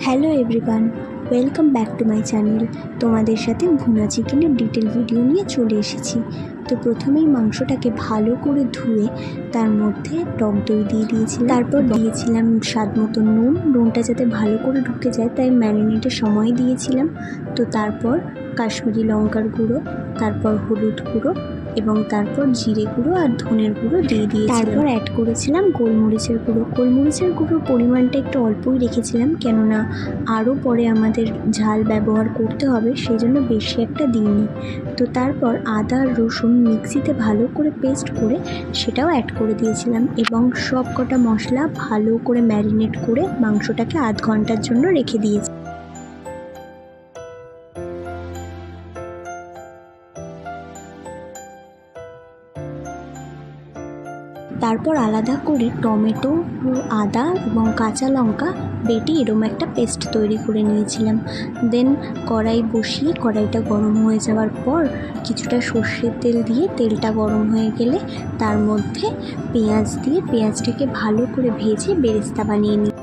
Hello everyone, welcome back to my channel. তোমাদের সাথে ভুনা চিকেনের ডিটেল ভিডিও নিয়ে চলে এসেছি। তো প্রথমেই মাংসটাকে ভালো করে ধুয়ে তার মধ্যে টক দই দিয়ে দিয়েছিলাম, তারপর দিয়েছিলাম স্বাদ মতো নুনটা যাতে ভালো করে ঢুকে যায় তাই ম্যারিনেটের সময় দিয়েছিলাম। তো তারপর কাশ্মীরি লঙ্কার গুঁড়ো, তারপর হলুদ গুঁড়ো এবং তারপর জিরে গুঁড়ো আর ধনের গুঁড়ো দিয়ে তারপর অ্যাড করেছিলাম গোলমরিচের গুঁড়ো। গোলমরিচের গুঁড়োর পরিমাণটা একটু অল্পই রেখেছিলাম, কেননা আরও পরে আমাদের ঝাল ব্যবহার করতে হবে, সেই জন্য বেশি একটা দিইনি। তো তারপর আদা আর রসুন মিক্সিতে ভালো করে পেস্ট করে সেটাও অ্যাড করে দিয়েছিলাম এবং সব কটা মশলা ভালো করে ম্যারিনেট করে মাংসটাকে আধ ঘন্টার জন্য রেখে দিয়েছি। তারপর আলাদা করে টমেটো, আদা এবং কাঁচা লঙ্কা বেটে এরম একটা পেস্ট তৈরি করে নিয়েছিলাম। দেন কড়াই বসিয়ে কড়াইটা গরম হয়ে যাওয়ার পর কিছুটা সর্ষের তেল দিয়ে তেলটা গরম হয়ে গেলে তার মধ্যে পেঁয়াজ দিয়ে পেঁয়াজটাকে ভালো করে ভেজে বেরেস্তা বানিয়ে নিই।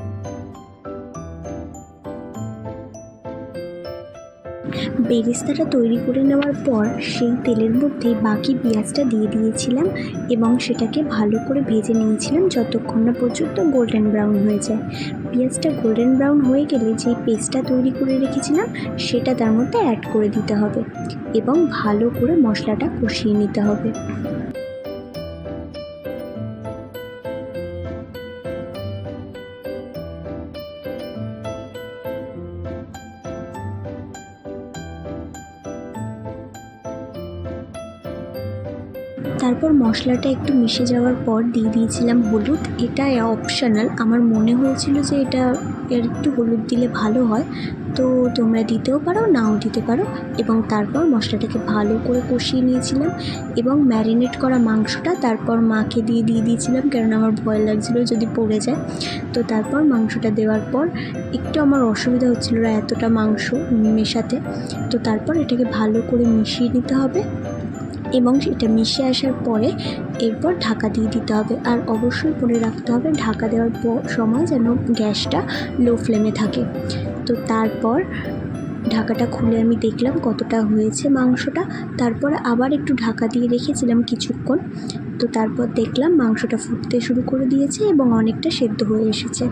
বেরেস্তাটা তৈরি করে নেওয়ার পর সেই তেলের মধ্যেই বাকি পেঁয়াজটা দিয়ে দিয়েছিলাম এবং সেটাকে ভালো করে ভেজে নিয়েছিলাম যতক্ষণ না পর্যন্ত গোল্ডেন ব্রাউন হয়ে যায়। পেঁয়াজটা গোল্ডেন ব্রাউন হয়ে গেলে যেই পেস্টটা তৈরি করে রেখেছিলাম সেটা তার মধ্যে অ্যাড করে দিতে হবে এবং ভালো করে মশলাটা কষিয়ে নিতে হবে। তারপর মশলাটা একটু মিশে যাওয়ার পর দিয়ে দিয়েছিলাম হলুদ। এটা অপশনাল, আমার মনে হয়েছিল যে এটা একটু হলুদ দিলে ভালো হয়, তো তোমরা দিতেও পারো নাও দিতে পারো। এবং তারপর মশলাটাকে ভালো করে কষিয়ে নিয়েছিলাম এবং ম্যারিনেট করা মাংসটা তারপর মাকে দিয়ে দিয়েছিলাম, কারণ আমার ভয় লাগছিলো যদি পড়ে যায়। তো তারপর মাংসটা দেওয়ার পর একটু আমার অসুবিধা হচ্ছিলো এতটা মাংস মেশাতে। তো তারপর এটাকে ভালো করে মিশিয়ে নিতে হবে এবং এটা মিশে আসার পরে এরপর ঢাকা দিয়ে দিতে হবে। আর অবশ্যই মনে রাখতে হবে ঢাকা দেওয়ার সময় যেন গ্যাসটা লো ফ্লেমে থাকে। তো তারপর ঢাকাটা খুলে আমি দেখলাম কতটা হয়েছে মাংসটা। তারপর আবার একটু ঢাকা দিয়ে রেখেছিলাম কিছুক্ষণ। তো তারপর দেখলাম মাংসটা ফুটতে শুরু করে দিয়েছে এবং অনেকটা সেদ্ধ হয়ে এসেছে।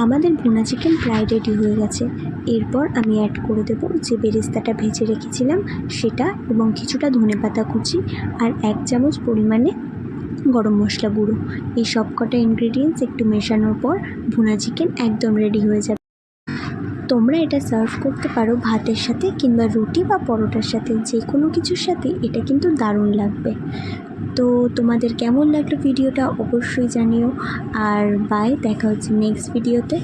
আমাদের ভুনা চিকেন প্রায় রেডি হয়ে গেছে। এরপর আমি অ্যাড করে দেবো যে বেরেস্তাটা ভেজে রেখেছিলাম সেটা এবং কিছুটা ধনেপাতা কুচি আর 1 চামচ পরিমাণে গরম মশলা গুঁড়ো। এই সব কটা ইনগ্রেডিয়েন্টস একটু মেশানোর পর ভুনা চিকেন একদম রেডি হয়ে যাবে। তোমরা এটা সার্ভ করতে পারো ভাতের সাথে কিংবা রুটি বা পরোটার সাথে, যে কোনো কিছুর সাথে এটা কিন্তু দারুণ লাগবে। তো তোমাদের কেমন লাগলো ভিডিওটা অবশ্যই জানিও। আর বাই, দেখা হচ্ছে নেক্সট ভিডিওতে।